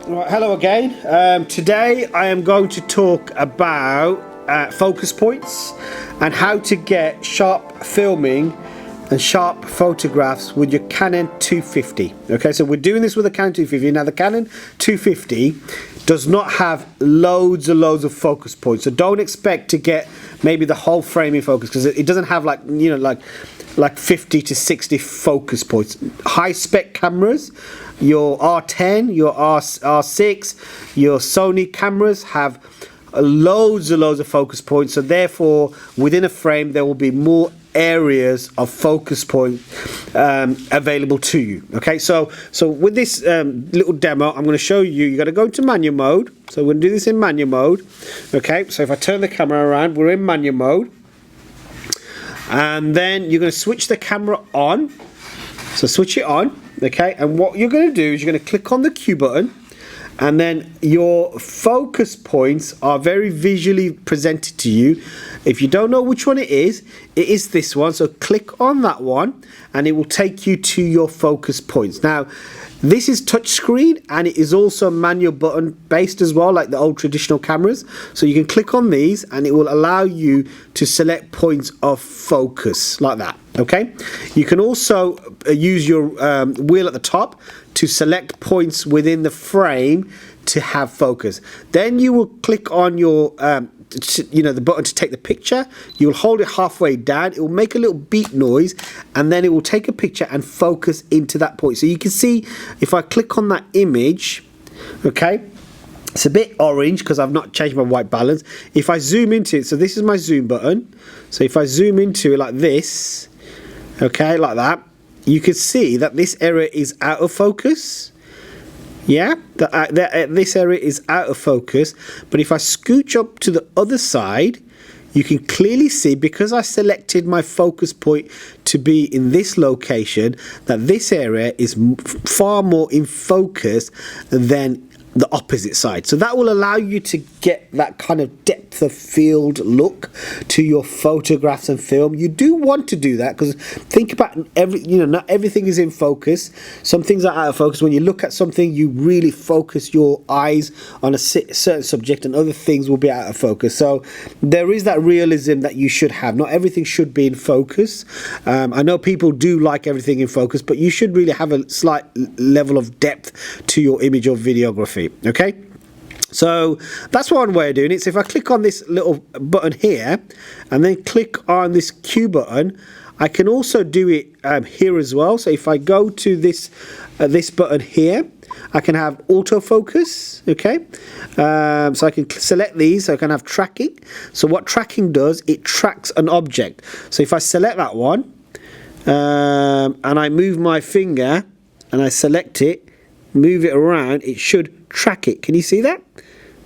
Right, hello again. Today I am going to talk about focus points and how to get sharp filming and sharp photographs with your Canon 250. Okay, so we're doing this with a Canon 250. Now the Canon 250 does not have loads and loads of focus points, so don't expect to get maybe the whole frame in focus, because it doesn't have like 50 to 60 focus points. High spec cameras, your R10, your R6, your Sony cameras have loads and loads of focus points, so therefore within a frame there will be more areas of focus point available to you. Okay, so with this little demo, I'm going to show you. You got to go into manual mode. So we're going to do this in manual mode. Okay, so if I turn the camera around, we're in manual mode, and then you're going to switch the camera on. So switch it on. Okay, and what you're going to do is you're going to click on the Q button, and then your focus points are very visually presented to you. If you don't know which one it is this one. So click on that one and it will take you to your focus points. Now this is touchscreen and it is also manual button based as well, like the old traditional cameras. So you can click on these and it will allow you to select points of focus like that. Okay, you can also use your wheel at the top to select points within the frame to have focus. Then you will click on your the button to take the picture. You'll hold it halfway down, it will make a little beep noise, and then it will take a picture and focus into that point. So you can see if I click on that image, okay, it's a bit orange because I've not changed my white balance. If I zoom into it, so this is my zoom button, so if I zoom into it like this, okay, like that, you can see that this area is out of focus. Yeah, this area is out of focus, but if I scooch up to the other side, you can clearly see, because I selected my focus point to be in this location, that this area is far more in focus than the opposite side. So that will allow you to get that kind of depth of field look to your photographs and film. You do want to do that, because think about not everything is in focus. Some things are out of focus. When you look at something, you really focus your eyes on a certain subject, and other things will be out of focus. So there is that realism that you should have. Not everything should be in focus. I know people do like everything in focus, but you should really have a slight level of depth to your image or videography. Okay, so that's one way of doing it. So if I click on this little button here and then click on this Q button, I can also do it here as well. So if I go to this button here, I can have autofocus. Okay, so I can select these, so I can have tracking. So what tracking does, it tracks an object. So if I select that one and I move my finger and I select it, move it around, it should track it. Can you see that?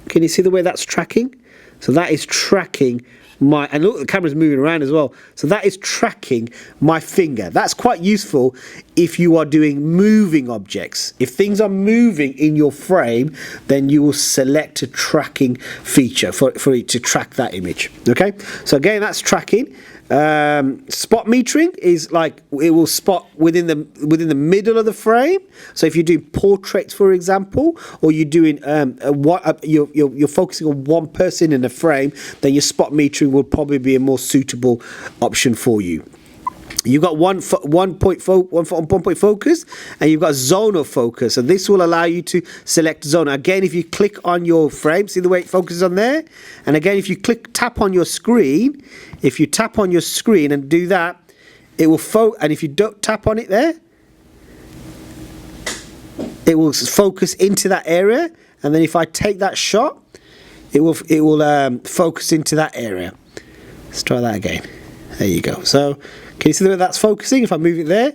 Can you see the way that's tracking? So that is tracking my, and look, the camera's moving around as well, so that is tracking my finger. That's quite useful if you are doing moving objects. If things are moving in your frame, then you will select a tracking feature for it to track that image. Okay, so again, that's tracking. Spot metering is like, it will spot within the middle of the frame. So if you're doing portraits, for example, or you're doing you're focusing on one person in a frame, then your spot metering will probably be a more suitable option for you. You've got one point focus, and you've got zonal focus, and this will allow you to select zone. Again, if you click on your frame, see the way it focuses on there, and again, if you tap on your screen, if you tap on your screen and do that, it will and if you don't tap on it there, it will focus into that area, and then if I take that shot, it will focus into that area. Let's try that again. There you go. So can you see the way that's focusing? If I move it there,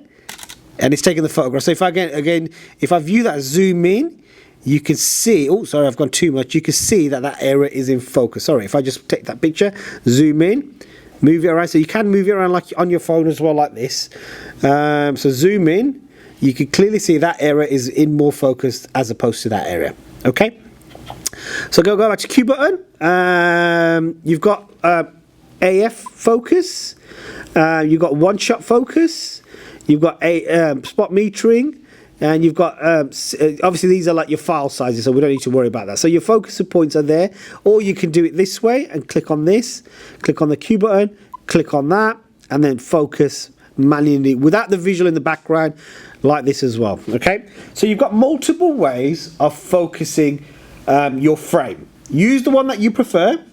and it's taking the photograph. So if I again, if I view that, zoom in, you can see, oh sorry, I've gone too much. You can see that area is in focus. Sorry, if I just take that picture, zoom in, move it around. So you can move it around like on your phone as well, like this. So zoom in, you can clearly see that area is in more focus as opposed to that area. Okay, so go back to Q button. You've got AF focus, you've got one shot focus, you've got a spot metering, and you've got obviously these are like your file sizes, so we don't need to worry about that. So your focus points are there, or you can do it this way and click on this, click on the Q button, click on that, and then focus manually without the visual in the background, like this as well. Okay, so you've got multiple ways of focusing your frame. Use the one that you prefer.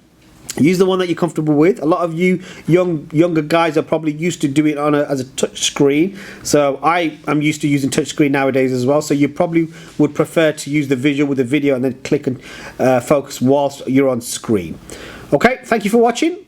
Use the one that you're comfortable with. A lot of you younger guys are probably used to doing it on as a touch screen. So I am used to using touch screen nowadays as well. So you probably would prefer to use the visual with the video and then click and focus whilst you're on screen. Okay, thank you for watching.